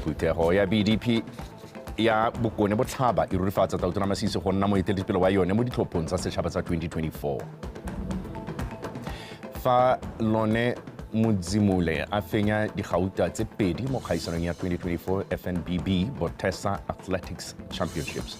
Phuthego ya BDP ya bokone botlhaba e rurifatsa Tautona Masisi go nna moeteledipele wa yone mo ditlhophong tsa setšhaba tsa 2024. Fa lone Mudzimule a fenya digauta tse pedi mo kgaisanong ya 2024 FNBB BOTSWANA Athletics Championships.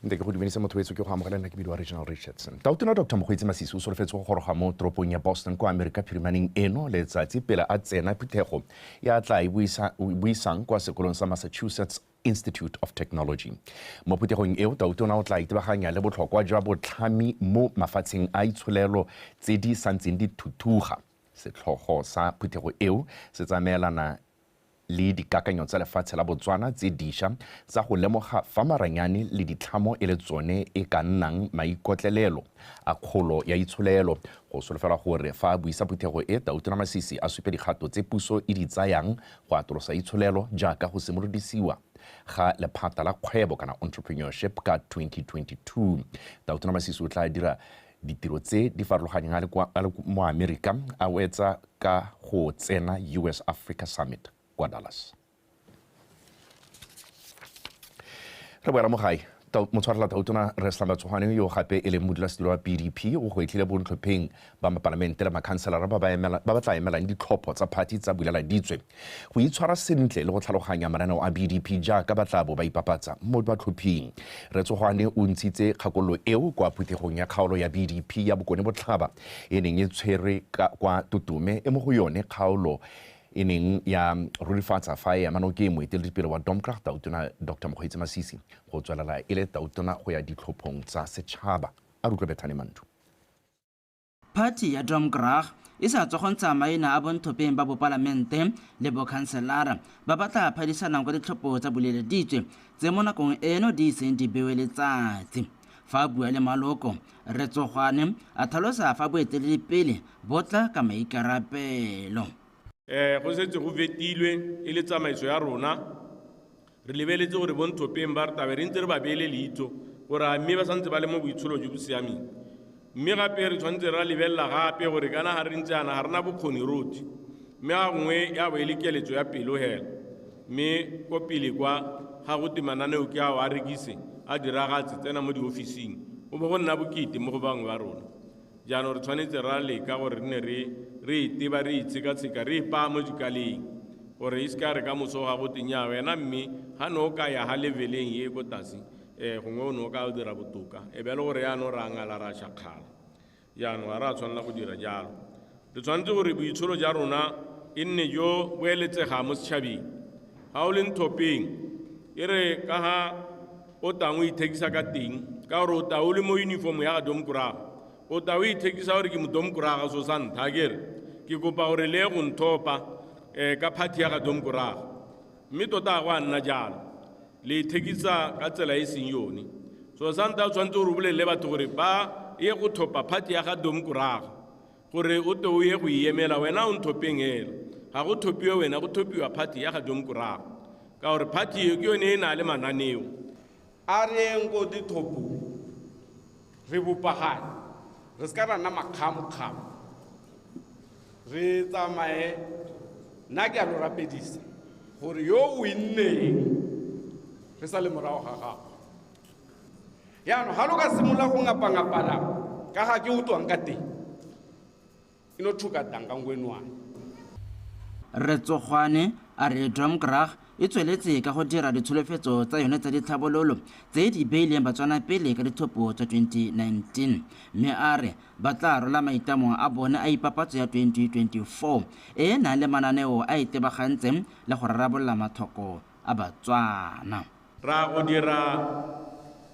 Nte ke go dumedisa motho wetso ke go amogela nna ke bidi wa Regional Richardson. Tautona Dr. Mokgweetsi Masisi o solofetse go goroga mo toropong ya Boston kwa Amerika phirimaneng eno letsatsi pele a tsena phuthego ya tla e buisang kwa sekolong sa Massachusetts Institute of Technology. Mo phuthegong eo Tautona o tla itebaganya le botlhokwa jwa botlhami mo mafatsheng a itsholelo tse di santseng di thuthuga. Setlhogo sa phuthego eo se tsamaelana le dikakanyo tsa lefatshe la Botswana tse dišwa tsa go lemoga fa maranyane le ditlhamo e le tsone e ka nnang maikotlelelo a kgolo ya itsholelo go solofela gore fa a buisa phuthego e Tautona Masisi a supe dikgato tse puso e di tsayang go atolosa itsholelo jaaka go simolodisiwa ga lephata la kgwebo kana entrepreneurship ka 2022. Tautona Masisi o tla dira ditiro tse di farologaneng a le mo Amerika a wetsa ka go tsena US Africa Summit kwa Dallas. Re boela mo gae motshwarela Tautona Resla Matsogwane yo gape e le modulasetilo wa BDP o go itlhile bontlhopheng ba mapalamente le makhanselara ba ba tla emelang ditlhopho tsa phathi tsa buleladitswe go itshwara sentle le go tlhaloganya mananeo a BDP jaaka ba tla bo ba ipapatsa mo batlhophing. Retsogwane o ntshitse kgakololo eo kwa phuthegong ya kgaolo ya BDP ya bokone botlhaba e neng e tshwere kwa Tutume e mo go yone kgaolo e neng ya rurifatsa fa ya manoke moeteledipele wa Dikgang Tautona Dr. Mokgweetsi Masisi go tswelela e le Tautona go ya ditlhophong tsa setšhaba a rutlwe Bethane Mantu. Party ya Dikgang e sa tswa go ntsha maina a bontlhopheng ba bopalamente le bokhanselara ba batla phadisanang kwa ditlhopho tsa buleleditswe tse mo nakong eno di iseng di bewe letsatsi. Fa bua le maloko Retsogwane a tlhalosa fa boeteledipele bo tla ka maikarabelo. Go setse go vetilwe e le tsamaiso ya rona re lebeletse gore bontlhopheng ba re tabe re ntse re ba beele leitso gore a mme ba santse ba le mo boitsholo jo bo siameng mme gape re tshwanetse re lebelela gape gore kana ga re ntse yana ga rena bokgoni roti mme ga nngwe ya bo e le keletso ya pelo hela mme ko pele kwa ga go temananeo ke ao a rekise a diragatse tsena mo diofising go bo go nna bokete mo go bangwe ba rona jaanong re tshwanetse ra leka gore re ne re iteba re itsheka-tsheka re ipaa mo dikaleng gore e se ka re ka moso ga go tenya wena mme ga ne o ka ya ga leveleng ye ko tase gongwe o ne o ka o dira botoka e be le gore yaanong re a ngala ra šakgala jaanong ga re a tshwanela go dira jalo re tshwanetse gore boitsholo ja rona e nne jo boeletsega mo setšhabeng ga o le ntlhopheng e re ka ga o tang o ithekisa ka teng ka gore o ta o le mo uniform ya ga domkoraga o ta o ithekisa gore ke modomkoraga so sa ntha kere ke kopa gore le go nthopa ka phathi ya ga domkoraga mme tota go a nna jalo le ithekisa ka tsela e seng yone so sa ntha o tshwanetse gore o bolelele batho gore ba ye go thopa phathi ya ga domkoraga gore o te o ye go iemela wena o nthopeng hela ga go thopiwe wena go thopiwa phathi ya ga domkoraga ka gore phathi eo ke yone e na le mananeo a reng ko dithopo re bopagane re se ka rana makgamo-kgamo re tsamaye nna ke a lo rapedisa gore yo o inneng re sa le morago ga gago yaanong ga lo ka simolola go ngapa-ngapana ka ga ke utlwang ka teng e no thuka tangkangwenwane. Retsogwane a re Dikgang e tsweletse ka go dira ditsholofetso tsa yone tsa ditlhabololo tse di beileng batswana pele ka ditlhopho tsa 2019 mme a re ba tla rola maitamo a bone a ipapatso ya 2024 e nang le mananeo a itebagantseng le go rarabolola matlhoko a batswana. Ra go dira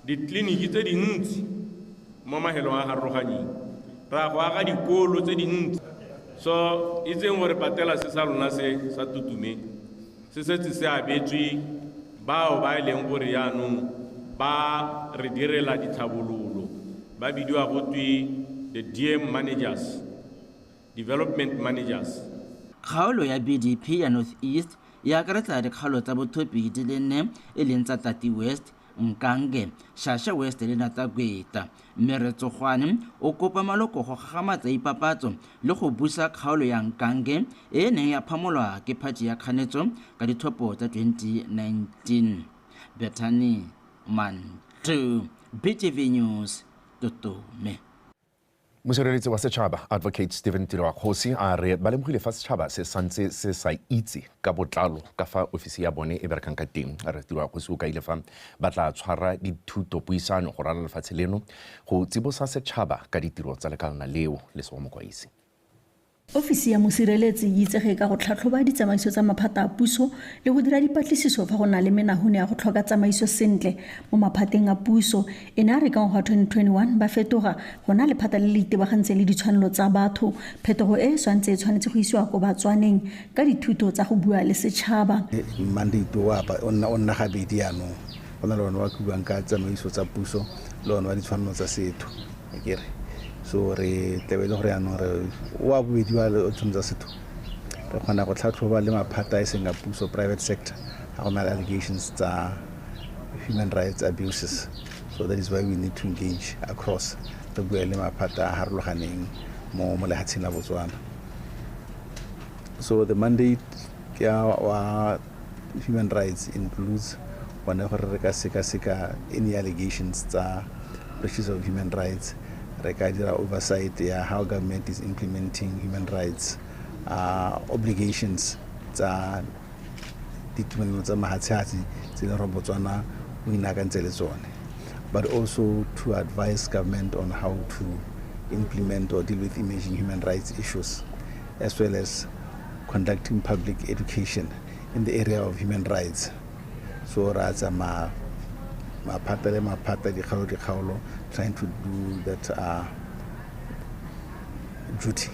ditleliniki tse dintsi mo mahelong a garoganyeng ra go aga dikolo tse dintsi so itseng gore patela se sa lona se sa Tutume se setse se abetswe bao ba e leng gore yaanong ba re direla ditlhabololo ba bidiwa gotwe the DM managers, development managers. Kgaolo ya BDP ya North East ya akaretsa dikgaolo tsa bothopi di le 4 e leng tsa Tati West, Nkange Shasha West le Natagweta mme re tsogwane o kopa maloko go gagamatsa ipapatso le go busa kgaolo ya Nkange e neng ya phamolwa ke phati ya kganetso ka dithopo tsa 2019. Bethany Mantu, BTV News, Totome. Mosireletsi wa setšhaba Advocate Stephen Tirwa-Kgosi a re ba lemogile fa setšhaba se santse se sa itse ka botlalo ka fa ofisi ya bone e berekang ka teng. A re Tirwa-Kgosi o kaile fa ba tla tshwara dithuto puisano go rala lefatshe leno go tsibosa setšhaba ka ditiro tsa lekalana leo le se mokwaisi. Ofisi ya mosireletsi e itsege ka go tlhatlhoba ditsamaiso tsa maphata a puso le go dira dipatlisiso fa go na le menagone ya go tlhoka tsamaiso sentle mo maphateng a puso. E ne a re ka ngwaga 2021 ba fetoga go na lephata le le itebagantseng le ditshwanelo tsa batho. Phetogo e swantse e tshwanetse go isiwa ko batswaneng ka dithuto tsa go bua le setšhaba. Mandate wa ba o nna gabedi yaanong go na le one wa buang ka tsamaiso tsa puso le one wa ditshwanelo tsa setho kere. So re tebele gore yaanong re wa bobedi wa ditshwanelo tsa setho re kgona go tlhatlhoba le maphata a seng a puso private sector ga go na le allegations tsa human rights abuses. So that is why we need to engage across re bue le maphata a harologaneng mo lehatsheng la Botswana. So the mandate wa human rights includes one gore re ka seka any allegations tsa breaches of human rights. Re ka dira oversight ya how government is implementing human rights obligations tsa ditumelano tsa mahatshatsi tse le Botswana o inakantse le tsone, but also to advise government on how to implement or deal with emerging human rights issues, as well as conducting public education in the area of human rights. So rather maphata le maphata dikgaolo trying to do that duty.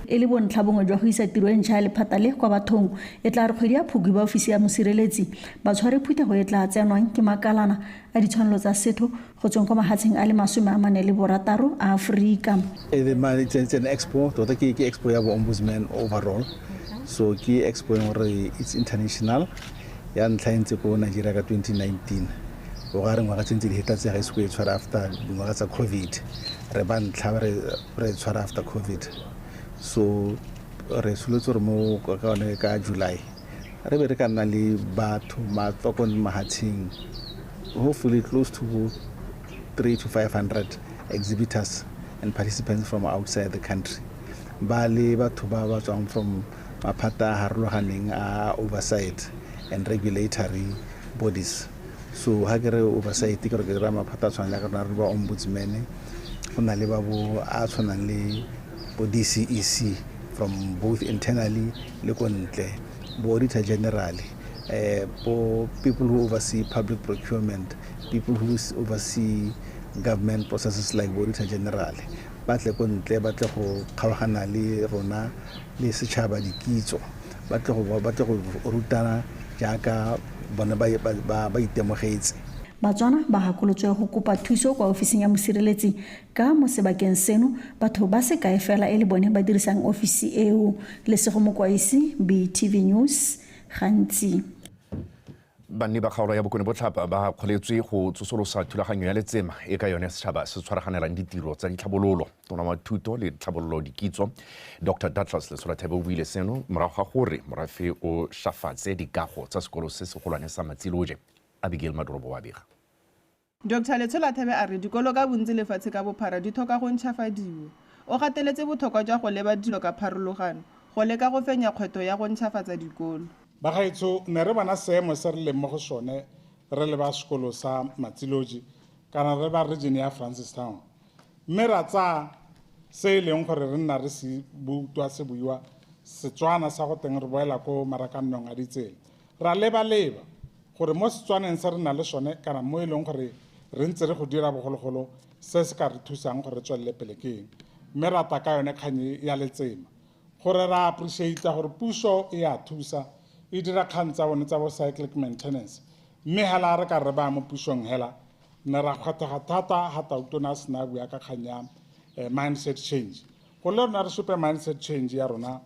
E le bontlhabongwe jwa go isa tiro e ntšha ya lephata le kwa bathong e tla re kgwedi ya Phukwi ba ofisi ya mosireletsi ba tshware phuthego e tla tsenwang ke makalana a ditshwanelo tsa setho go tsweng kwa mahatsheng a le 46 a Aforika. It's an expo tota ke expo ya ombudsman overall, so ke expo it's international ya ntlha ntse ko Nigeria ka 2019 o ga re ngwaga tsentse di heta tse ga se go e tshwara after ngwaga tsa COVID re ba ntlha re tshwara after COVID. So re solotse re mo ka one ka July re be re ka nna le batho matsoko mahatsheng hopefully close to 300 to 500 exhibitors and participants from outside the country. Ba le batho ba tswang from maphata a harologaneng a oversight and regulatory bodies. So ha ke re oversight ke re ke ra maphata a tshwanela ka rona re ba ombudsman go na le ba bo a tshwanang le bo DCEC from both internally le ko ntle, bo auditor general, people who oversee public procurement, people who oversee government processes like auditor general, batle ko ntle batle go kgaogana le rona le setšhaba dikitso, batle go rutana jaaka bona ba itemogetse. Batswana ba gakolotswe go kopa thuso kwa ofising ya mosireletsi ka mo sebakeng seno batho ba se kae fela e le bone ba dirisang ofisi eo. Le se go mokwaisi BTV News gantsi. Banni ba kgaolo ya bokone botlhapa ba kgoletswe go tsosolosa thulaganyo ya letsema e ka yone setšhaba se tshwaraganelang ditiro tsa ditlhabololo. Tona wa thuto le tlhabololo dikitso Dr. Douglas Lesolathabe o buile seno morago ga gore morafe o shafatse dikago tsa sekolo se segolwane sa Matsiloje. Abigail Madorobo wa bega. Dr. Lesolathabe a re dikolo ka bontsi lefatshe ka bophara di thoka go ntšhafadiwa. O gateletse botlhokwa jwa go leba dilo ka pharologano go leka go fenya kgwetlho ya go ntšhafatsa dikolo. Bagaetsho ne re bana seemo se re leng mo go sone re le ba sekolo sa Matsiloji kana re ba region ya Francistown, mme ra tsa se e leng gore re nna re se butwa se buiwa Setswana sa go teng re boela ko marakanong a ditsela ra leba gore mo Setswaneng se re na le sone kana mo e leng gore re ntse re go dira bogologolo se se ka re thusang gore tswelele pele keng, mme ra ta ka yone kganye ya letsema gore ra appreciate gore puso e a thusa e dira kgang tsa bone tsa bo cyclic maintenance, mme hala re ka re ba mo pusong hela ne ra kgathaga thata ha tautona sena bua ka kganya mindset change go le rona re supe mindset change ya rona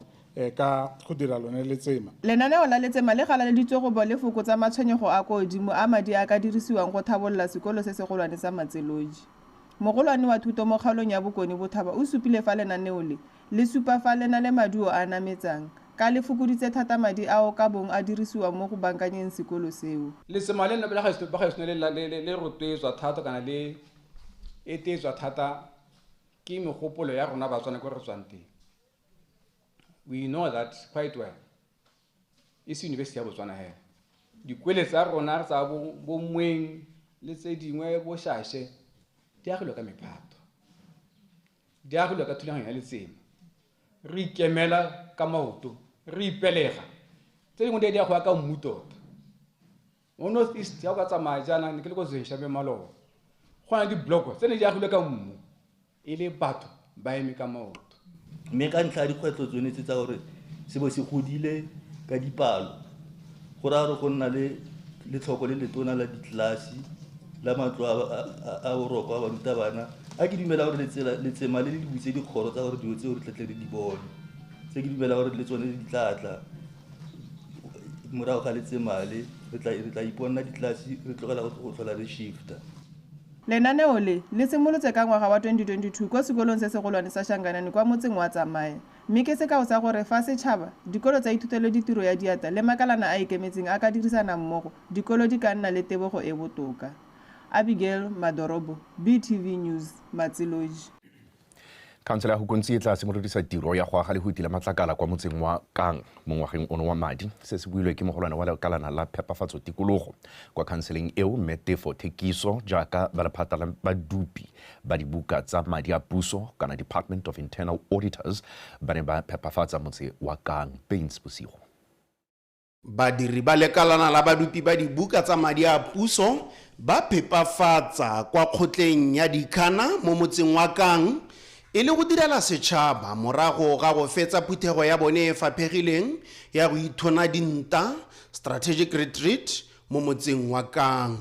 ka go dira lone letsema. Lenaneo la letsema le galaleditswe go bo le fokotsa matshwenyego a ko godimo a madi a ka dirisiwang go thabolola sekolo se segolwane sa Matseloji. Mogolwane wa thuto mo kgaolong ya Bokone Bothaba o supile fa lenaneo le supa fa le na le maduo a nametsang ka le fokoditse thata madi ao ka bong a dirisiwa mo go bankanyeng sekolo seo. Letsema le ba gaisno le rotloetswa thata kana le etetswa thata ke megopolo ya rona batswana ko re tswang teng. We know that quite well. It's University ya Botswana he. Dikwele tsa rona tsa bo Mweng le tse dingwe bo Shashe di agilwe ka mephato. Di agilwe ka thulaganyo ya letsema. Re ikemela ka maoto, re ipelega. Tse dingwe di a go ka mmu tota. Mo North East ya go tsamaya jana ne ke le go Zensha be Malowo. Go na di block tse ne di agilwe ka mmu. E le batho ba eme ka maoto. Mme ka ntlha dikgwetlho tsone tse tsa gore sebo se godile ka dipalo go ra gore go nna le tlhoko le letona la ditlelasi la matlo a boroko a barutabana a ke dumela gore letsema le di butse dikgoro tsa gore dilo tseo re tletle re di bone tse ke dumela gore le tsone di tlatla morago ga letsemale re tla iponna ditlelasi re tlogela go tlhola re shifta. Lenaneo le simolotse ka ngwaga wa 2022 ko sekolong se segolwane sa Shanganani kwa motseng wa Tsamaya. Mme ke sekao sa gore fa setšhaba dikolo tsa ithutelo ditiro ya diata le makalana a ikemetseng a ka dirisana mmogo dikolo di ka nna le tebogo e botoka. Abigail Madorobo, BTV News, Matseloji. Councilor ya Hukontsi e tla simolodisa tiro ya go aga le go itila matlakala kwa motseng wa Kang mo ngwageng ono wa madi se se builwe ke mogolwane wa lekalana la phepafatso tikologo kwa counseling eo Metefo Thekiso jaaka ba lephata la badupi ba dibuka tsa madi a puso kana Department of Internal Auditors ba ne ba phepafatsa motse wa Kang Pains Bosigo. Badiri ba lekalana la badupi ba dibuka tsa madi a puso ba phepafatsa kwa kgotleng ya Dikgang mo motseng wa Kang e le go direla setšhaba morago ga go fetsa phuthego ya bone e faphegileng ya go ithona dinta strategic retreat mo motseng wa Kang.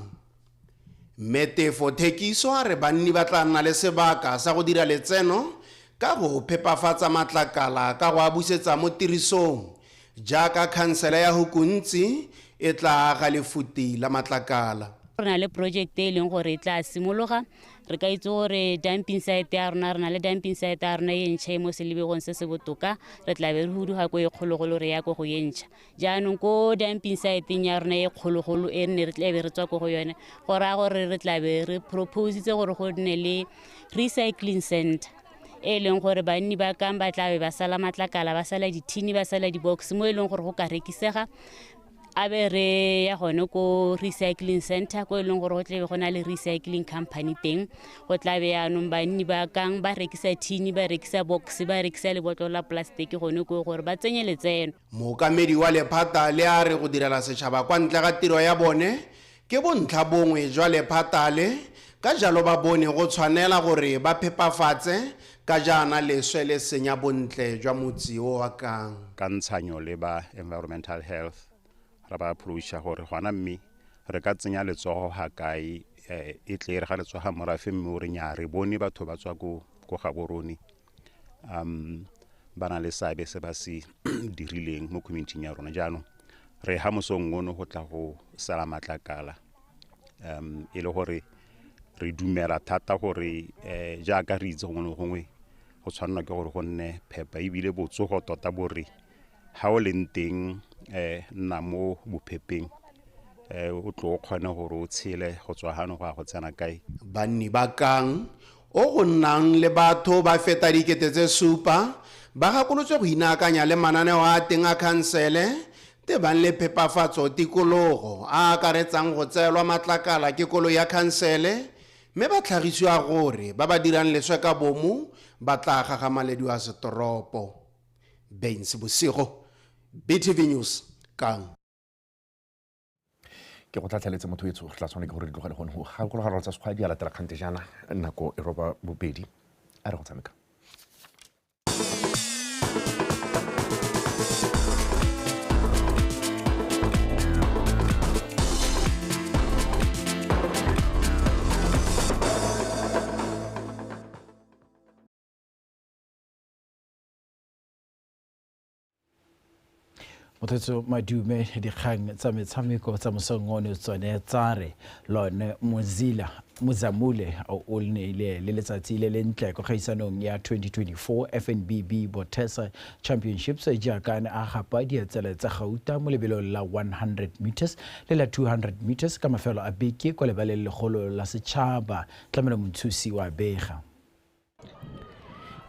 Metefo Thekiso a re banni ba tla nna le sebaka sa go dira letseno ka go phepafatsa matlakala ka go a busetsa mo tirisong jaaka khansele ya Hukontsi e tla aga lefuti la matlakala. Re na le project e leng gore e tla simologa re ka itse gore dumping site ya rona re na le dumping site ya rona e ntšha mo selebegong se se botoka re tla be re huduga ko e kgologolo re ya ko go e ntšha jaanong ko dumping site-eng ya rona e kgologolo e nne re tla be re tswa ko go yone go raya gore re tla be re propositse gore go nne le recycling center e leng gore banni ba Kang ba tla be ba sala matlakala ba sala dithini ba sala dibox mo e leng gore go ka rekisega a be re ya gone ko recycling center ko e leng gore go tla be go na le recycling company teng go tla be yaanong banni ba Kang ba rekisa thini ba rekisa box ba rekisa le botlo la plastic gone ko gore ba tsenye letseno. Mookamedi wa lephata le a re go direla setšhaba kwa ntle ga tiro ya bone ke bontlha bongwe jwa lephata le ka jalo ba bone go tshwanela gore ba phepafatse ka jana leswe le senya bontle jwa motsi o wa Kang. Ka ntshanyo le ba environmental health ra ba approacha gore gona mme re ka tsenya letsogo ga kae e tle re ga letsoga morafe mme o re nya re bone batho ba tswa ko ga borone ba na le sabe se ba se dirileng mo community ya rona jaanong re ha mosong ngono go tla go sala matlakala e le gore re dumela thata gore jaaka re itse gongwe go tshwanela ke gore go nne phepa ebile botsogo tota borre ha o leng teng nna mo bophepeng o tlo kgona gore o tshele go tswa hano go tsena kae. Banni ba Kang o go nnang le batho ba feta dikete tse 7 ba gakolotswe go inaakanya le mananeo a teng a khansele te bang le phepafatso tikologo a akaretsang go tseelwa matlakala ke kolo ya khansele mme ba tlhagisiwa gore ba ba dirang leswe ka bomu ba tla gagamalediwa setoropo. Pains Bosigo, BTV News, Kang. Ke go tlatlheletse motho etso re tla tsone ke gore di tlogele gone go gakologa tsa sekgwa di a latela kgante jana nako e roba bobedi a re go tshameka. Mothetso Madume Dikgang tsa metshameko tsa mosongone tsone tsare lone Muzamule o le letsatsi le lentle go gaisanong ya 2024 FNBB BOTSWANA Championships jaaka a gapa dietsele tsa gauta mo lebelong la 100 meters le la 200 meters ka mafelo a beke kwa lebaleng legolo la setšhaba tlamelo monthusi wa bega.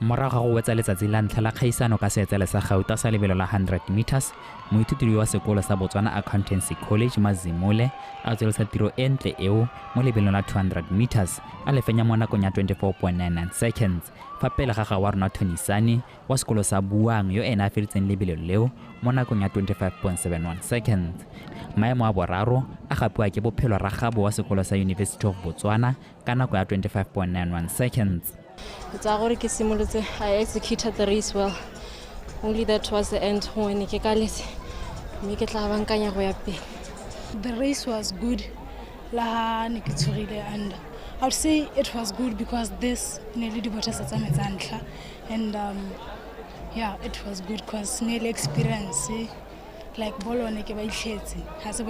Morago go wetsa letsatsi la ntlha la kgaisano ka seetsele sa gauta sa lebelo la 100 meters moithuti wa sekolo sa Botswana Accountancy College Mazimule a tsweletsa tiro e ntle eo mo lebelong la 200 meters a le fenya mo nakong ya 24.99 seconds fa pele ga ga wa rona Thonisani wa sekolo sa Buang yo ena a feditseng lebelo leo mo nakong ya 25.71 seconds. Maemo a boraro a gapiwa ke bophelo ragabo wa sekolo sa University of Botswana ka nako ya 25.91 seconds. I executed the race well. Only that was the end when the race was good. And I would say it was good because this nearly and yeah, it was good because nearly experience like bolo has a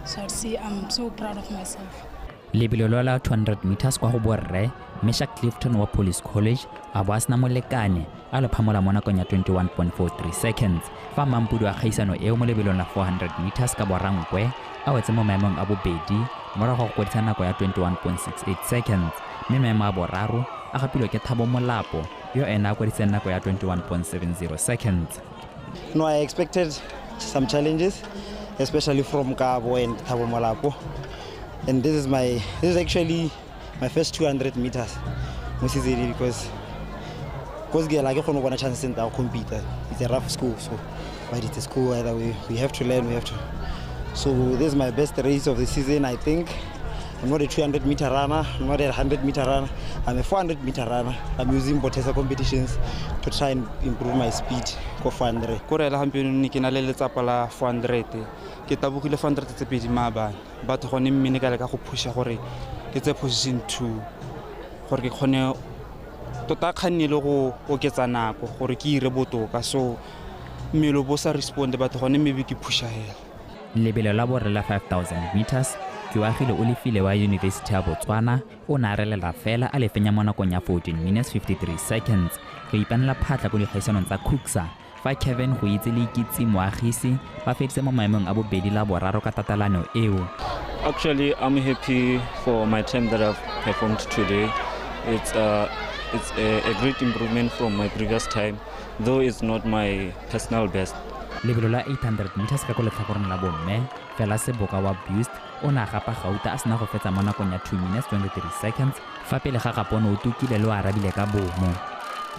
so I'd say I'm so proud of myself. Lebelo la 200 meters kwa go borre Mesha Clifton wa Police College a bo a sena molekane a le phamola mo nakong ya 21.43 seconds fa Mampudu a kgaisano eo mo lebelong la 400 meters ka borankwe a wetse mo maemong a bobedi morago go kodisa nako ya 21.68 seconds mme maemo a boraro a gapilwe ke Thabo Molapo yo ena a kodisa nako ya 21.70 seconds. No, I expected some challenges, especially from Kabo and Thabo Molapo. And this is actually my first 200 meters because like I want a chance to compete. It's a rough school, so but it's a school either way. We have to learn, So this is my best race of the season, I think. I'm not a 200 meter runner, I'm not a 100 meter runner, I'm a 400 meter runner. I'm using BOTSWANA competitions to try and improve my speed for 400. Kore la hampion ke na le letsapa la 400. Ke tabogile 400 tse pedi maabane. Batho go ne mmene ka le ka go pusha gore ke tse position 2 gore ke khone tota kgannile go oketsa nako gore ke ire botoka so mmelo bo sa respond batho go ne maybe ke pusha hela. Lebelo la borre la 5000 meters ke wa gile o lefile wa University ya Botswana o na relela fela a le fenya mo nakong ya 14 minutes 53 seconds go ipanela phatla go dikgaisanong tsa Kuksa fa Kevin go itse le ikitse moagisi ba feditse mo maemong a bobedi la boraro ka tatalano eo. Actually, I'm happy for my time that I've performed today. It's a great improvement from my previous time, though it's not my personal best. Lebelo la 800 meters ka go letlhakoreng la bomme fela Seboka wa Boost o na gapa gauta a sena go fetsa mo nakong ya 2 minutes 23 seconds fa pele ga gapono o tukile le o arabile ka bomo.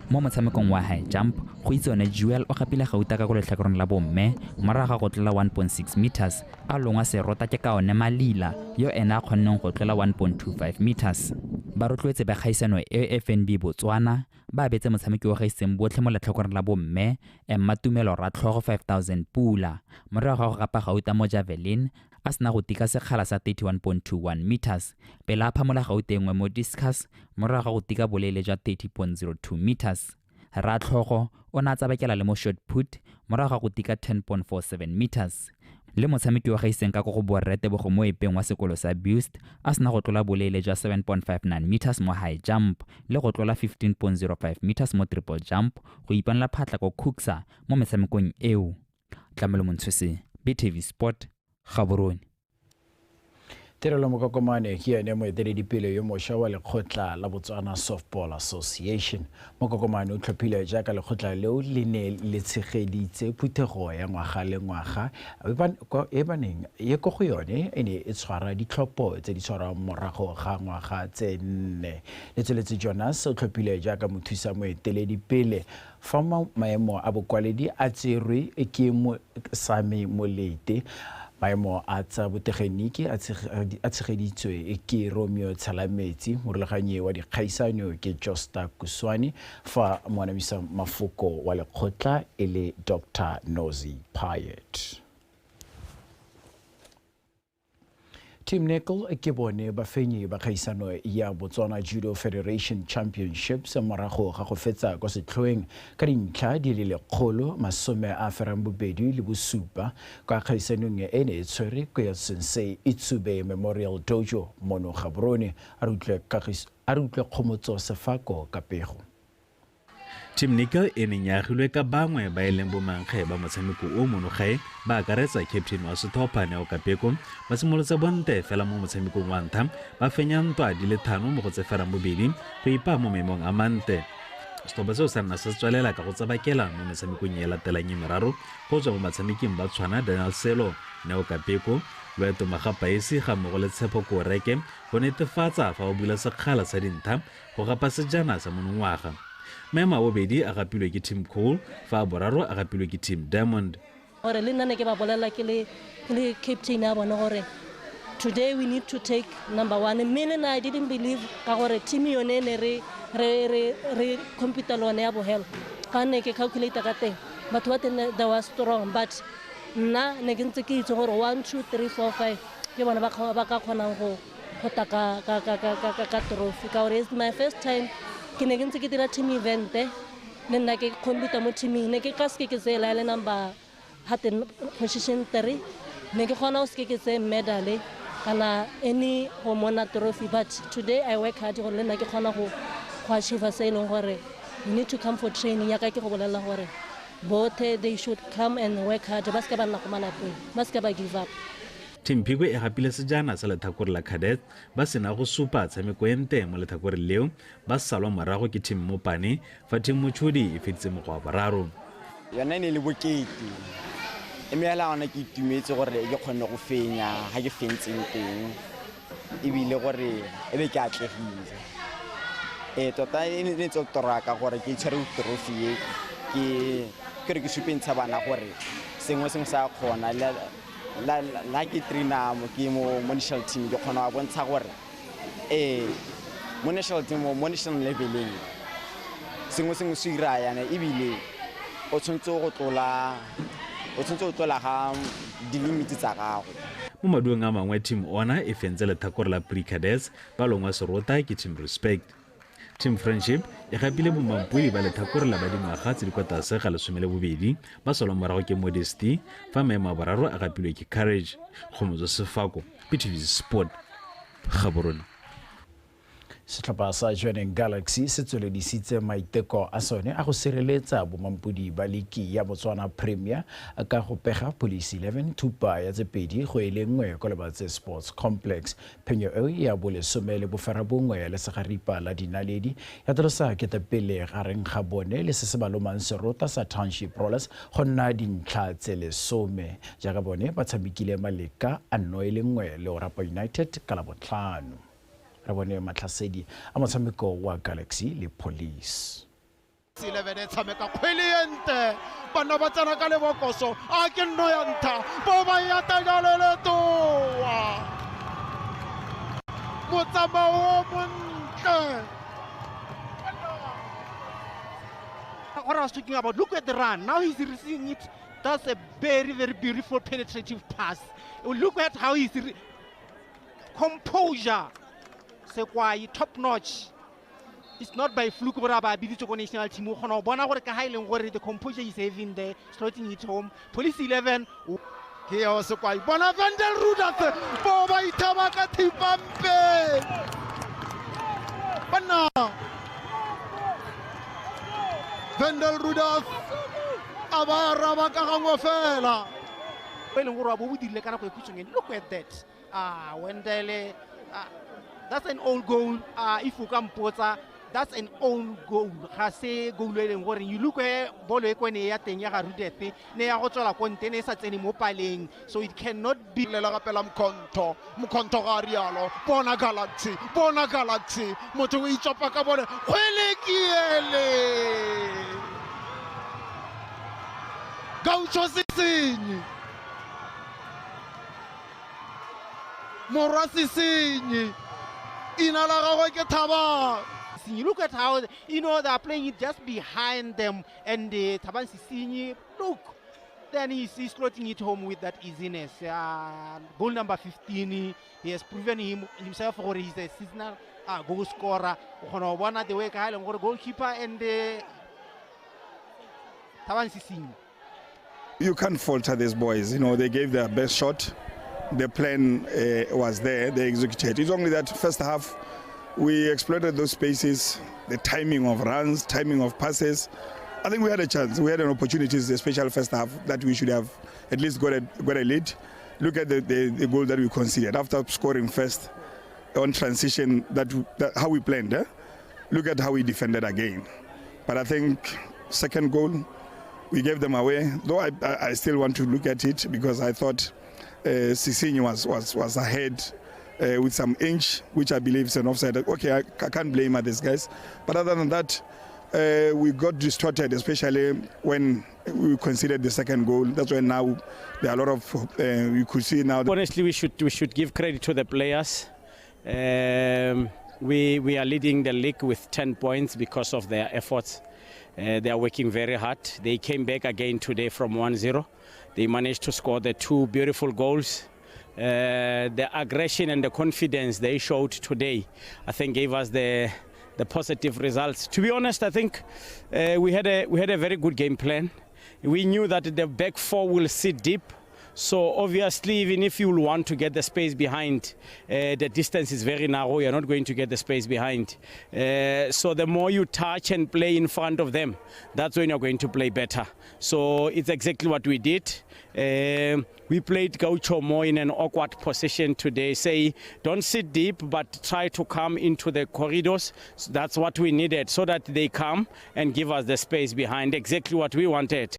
Mo motshamekong wa high jump go itsone Jewel o gapile gauta ka go letlhakoreng la bomme morago go tlola 1.6 meters a longwa serota ke ka one Malila yo ena a kgonneng go tlola 1.25 meters. Ba rotloetse ba kgaisano e FNB Botswana ba betse motshameki wa gaiseng botlhe mo letlhakoreng la bomme Matumelo Ratlhogo 5000 pula morago go gapa gauta mo javelin a sena go tika sekgala sa 31.21 meters pele a phamola gautengwe mo discus morago go tika boleele jwa 30.02 meters. Ratlhogo o na tsabakela le mo shot put morago go tika 10.47 meters. Le motshameki wa gaiseng ka go borrete bo go mo epeng wa sekolo sa Boost a sena go tlola boleele jwa 7.59 meters mo high jump le go tlola 15.05 meters mo triple jump go ipanela phatla go Kuksa mo metshamekong eo. Tlamelo Montshwese, BTV Sport, Gaborone. Tirelo mokokomane ke ene moeteledipele yo mošwa wa lekgotla la Botswana Softball Association. Mokokomane o tlhophile jaaka lekgotla leo le ne le tshegeditse phuthego ya ngwaga le ngwaga e baneng ye go go yone e ne e tshwara ditlhopho tse di tshwarang morago ga ngwaga tse 4. Letsoletse Jonas o tlhophile jaaka mothusa moeteledipele fa maemo a bokwaledi a tserwe ke Sami Molete. Maemo a tsa botegeniki a tshegeditswe ke Romeo Tsalametsi morulaganyi wa dikgaisano ke Josta Kuswani fa moanamisa mafoko wa lekgotla e le Dr. Nozi Payet. Team Nickel ke bone ba fenyi ba khaisano ya Botswana Judo Federation Championships morago ga go fetsa kwa setlhoeng ka dintlha di le 127 ka khaisanong e ne e tshwere ko ya Sensei Itsube Memorial Dojo mono Gaborone a rutle kgomotso sefako ka pego. Team Nickel e nenyagilwe ka bangwe ba eleng bomankge ba motshameko o monogae ba akaretsa captain wa Sethopa Neo Kapeko ba simolotse bonte fela mo motshamekong wa ntlha ba fenya ntwa di le 5 mo go tseferang bobedi go ipa mo maemong a mante. Sethopa seo sa nna se tswelela ka go tsabakela mo motshamekong e latelang ye meraro go tswa mo batshameking ba tshwana Daniel Selo, Neo Kapeko, Loeto Magapaesi ga mmogo le Tshepo Koreke go netefatsa fa o bula sekgala sa dintha go gapa sejana sa monongwaga. Mema bobedi a gapilwe ke Team Cole fa boraro a gapilwe ke Team Diamond. Gore le nna ne ke ba bolela ke le captain ya bona gore today we need to take number 1. And I didn't believe ka gore team yone ne re compete lone ya bohelo. Ka ne ke calculate ka teng. Batho ba teng they were strong but nna ne ke ntse ke itse gore 1 2 3 4 5 ke bona ba ka kgonang go taka ka trophy. Ka gore it's my first time ke ne ke ntse ke dira team event le nna ke compete mo teaming ne ke ka se ke zela le number position 3 ne ke gona o se ke se medal kana any hormona trophy but today I work hard gore le nna ke gona go achieve se leng gore you need to come for training ya ka ke go bolela gore both they should come and work hard ba se ba nna go malapeng ba se ba give up. Team Pigwe e gapile sejana sa letlhakore la cadet ba sena go supa tshameko ente mo letlhakore leo ba salwa morago ke Team Mopane fa Team Mochudi e feditse mo go bararo. Yona ne le bokete e meela ona ke itumetse gore ke kgonne go fenya ha ke fentseng teng e bile gore e be ke atlegile tota e ne tsotoraka gore ke tshwere trophy ke re ke supentsha bana gore sengwe sa kgona la ke trina mo ke mo national team ke kgona go bontsha gore mo national team mo national leveling sengwe se ira yana ebile o tshwantse go tlola ga di limits tsa gago. Mo maduong a mangwe Team Ona e fentse letlhakore la pre-cadets ba longwa serota ke Team Respect. Team Friendship e gapile bomampodi ba letlhakore la badingwaga tse di kwa tlase ga 12 ba solwa morago ke Modesty fa maemo a boraro a gapilwe ke Courage. Kgomotso Sefako, PTV Sport, Gaborone. Setlhopha sa Joining Galaxy se tsweledisitse maiteko a sone a go sireletsa bomampodi ba liki ya Botswana Premier ka go pega Police 11 thupa ya tsepedi go elengwe ko Lebatse Sports Complex. Phenyo eo ya bolesome le boferabongwe le segaripa la dinaledi ya tlosa ketepele gareng ga bone le se se balomang serota sa Township Rollers go nna dintlha tse lesome jaaka bone ba tshamekile maleka a noelengwe le Orapa United ka la botlhano. Ra bone matlhasedi a motshameko wa Galaxy le Police. 11 e tshameka kgweliente bana ba tsena ka lebokoso a ke nno ya ntha bo ba ya tagalele toa motsamao montle. What I was talking about, look at the run. Now he's receiving it. That's a very, very beautiful penetrative pass. Look at how he's composure. Sekwai top notch. It's not by fluke or by ability to national team. The composure is having there, slotting it home. Police 11. Here also quite Bonavandel Rudat. Boba Itabaka Tipampe. Bana. Vandel Rudat. Abarabaka Hangofela. Look at that. Wendele. That's an own goal. If you come Pota, that's an own goal. Hase goal you look at Bolo Equania Tenya Rudete, Nea Hotola Contenes at any mopaling, so it cannot be Lelapelam Conto, Muconto Arialo, Bona Galaxy, Moto Ichapacabone, Huelekiele Gaucho Sisini Morasisini. You look at how they are playing it just behind them, and the Taban Sisini, look, then he's slotting it home with that easiness. Goal number 15, he has proven himself or he's a seasonal goal scorer. One at the way goalkeeper and you can't falter these boys. You know, they gave their best shot. The plan was there, they executed. It's only that first half we exploited those spaces, the timing of runs, timing of passes. I think we had a chance, we had an opportunity, especially first half, that we should have at least got a lead. Look at the goal that we conceded after scoring first on transition, how we planned. Look at how we defended again. But I think second goal, we gave them away. Though I still want to look at it because I thought Cicinho was ahead with some inch, which I believe is an offside. Okay, I can't blame these guys. But other than that, we got distorted, especially when we considered the second goal. That's why now there are a lot of, you could see now. Honestly, we should give credit to the players. We are leading the league with 10 points because of their efforts. They are working very hard. They came back again today from 1-0. They managed to score the 2 beautiful goals. The aggression and the confidence they showed today, I think, gave us the positive results. To be honest, I think we had a very good game plan. We knew that the back four will sit deep. So obviously, even if you want to get the space behind, the distance is very narrow. You're not going to get the space behind. So the more you touch and play in front of them, that's when you're going to play better. So it's exactly what we did. We played Gaucho more in an awkward position today. Say, don't sit deep, but try to come into the corridors. So that's what we needed, so that they come and give us the space behind. Exactly what we wanted.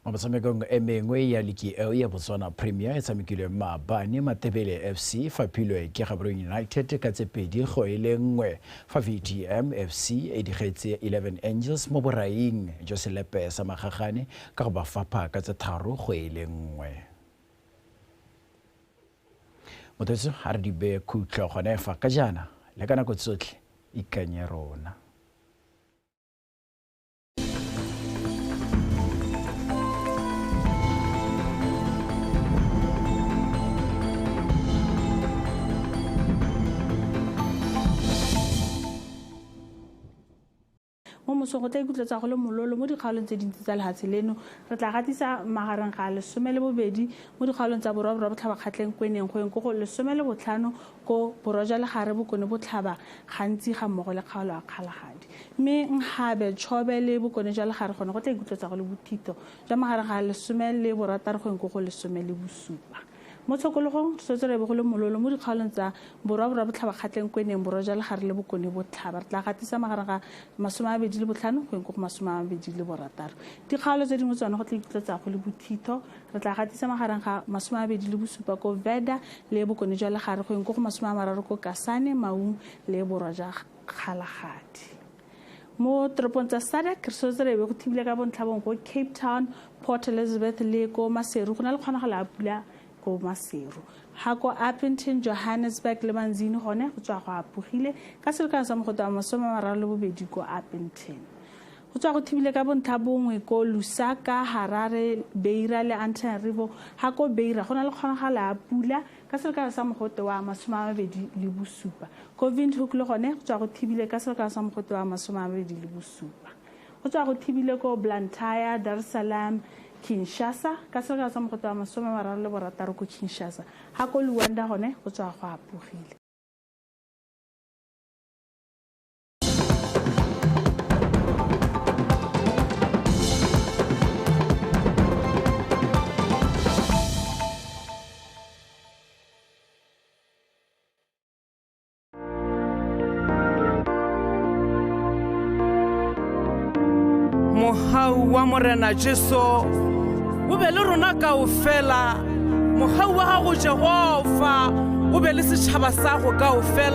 Motshamekong e mengwe ya ligi eo ya Botswana Premier e tshamekilwe maabane Matebele FC fapilwe ke Gaborone United ka tse 2-1 fa VTM FC e digetse 11 Angels mo boraing Joselepe sa magagane ka go ba fapa ka tse 3-1. Motsetso ha re di be khutlo gone fa ka jana le kana go tsotlhe ikanye rona. mo mosong go tla ikutletsa go le mololo mo dikgaolong tse dintsi tsa lehatshe leno re tla gatisa magareng ga 12 mo dikgaolong tsa borwa botlhaba kgatleng kweneng go enko go 15 ko borwa le gare bokone botlhaba gantsi ga mmogo le kgaolo a kgalagadi mme Nhabe Chobe le bokone jwa le gare gone go tla ikutletsa go le bothito jwa magareng ga 16 go enko go 17 mo tshokologong setse re be go le mololo mo dikgaolong tsa borwa botlhaba kgatleng kweneng borwa le gare le bokone botlhaba re tla gatisa magareng ga 25 go enko go 26 dikgaolo tse dingwe tsone go tla ikutletsa go le bothito re tla gatisa magareng ga 27 ko Veda le bokone jwa le gare go enko go 30 ko Kasane Maung le borwa ja Kgalagadi mo toropong tsa Sadak re setse re be go thibile ka bontlhabong go Cape Town, Port Elizabeth le ko Maseru go na le kgonagalo ya pula ko Maseru ha ko Appington, Johannesburg le Manzini gone go tswa go apogile ka selekano sa mogote wa 32 ko Appington go tswa go thibile ka bontlhabongwe ko Lusaka, Harare, Beira le Antananarivo ha ko Beira go na le kgonagalo ya pula ka selekano sa mogote wa 27 ko Windhoek le gone go tswa go thibile ka selekano sa mogote wa 27 go tswa go thibile ko Blantyre, Dar es Salaam, Kinshasa ka selekano sa mogote wa 36 ko Kinshasa ha ko Luanda gone go tswa go apogile Mohau wa Morena Jesu o be le rona kaofela mogau wa gago Jehova o be le setšhaba sa go kaofela